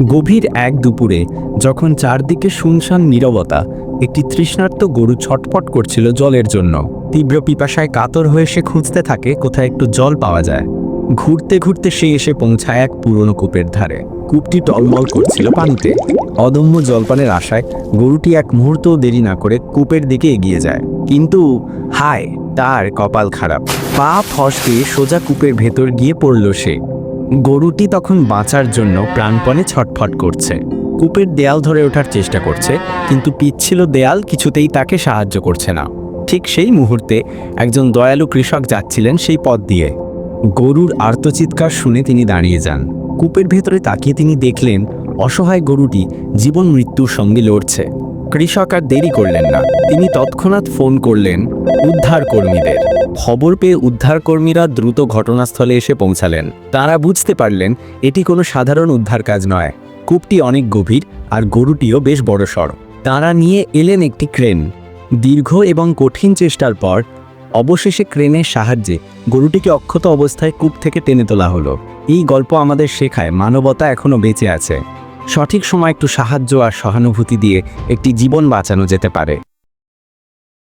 গভীর এক দুপুরে যখন চারদিকে শুনশান নীরবতা, একটি তৃষ্ণার্ত গরু ছটফট করছিল জলের জন্য। তীব্র পিপাসায় কাতর হয়ে সে খুঁজতে থাকে কোথায় একটু জল পাওয়া যায়। ঘুরতে ঘুরতে সে এসে পৌঁছায় এক পুরনো কূপের ধারে। কূপটি টলমল করছিল পানিতে। অদম্য জলপানের আশায় গরুটি এক মুহূর্তও দেরি না করে কূপের দিকে এগিয়ে যায়। কিন্তু হায়, তার কপাল খারাপ। পা ফসকে সোজা কূপের ভেতর গিয়ে পড়ল সে। গরুটি তখন বাঁচার জন্য প্রাণপণে ছটফট করছে। কূপের দেয়াল ধরে ওঠার চেষ্টা করছে, কিন্তু পিচ্ছিল দেয়াল কিছুতেই তাকে সাহায্য করছে না। ঠিক সেই মুহূর্তে একজন দয়ালু কৃষক যাচ্ছিলেন সেই পথ দিয়ে। গরুর আর্তচিৎকার শুনে তিনি দাঁড়িয়ে যান। কূপের ভেতরে তাকিয়ে তিনি দেখলেন অসহায় গরুটি জীবন মৃত্যুর সঙ্গে লড়ছে। কৃষক আর দেরি করলেন না, তিনি তৎক্ষণাৎ ফোন করলেন উদ্ধার কর্মীদের। খবর পেয়ে উদ্ধারকর্মীরা দ্রুত ঘটনাস্থলে এসে পৌঁছালেন। তারা বুঝতে পারলেন এটি কোনো সাধারণ উদ্ধার কাজ নয়। কূপটি অনেক গভীর আর গরুটিও বেশ বড়সড়। তারা নিয়ে এলেন একটি ক্রেন। দীর্ঘ এবং কঠিন চেষ্টার পর অবশেষে ক্রেনের সাহায্যে গরুটিকে অক্ষত অবস্থায় কূপ থেকে টেনে তোলা হলো। এই গল্প আমাদের শেখায় মানবতা এখনও বেঁচে আছে। সঠিক সময় একটু সাহায্য আর সহানুভূতি দিয়ে একটি জীবন বাঁচানো যেতে পারে।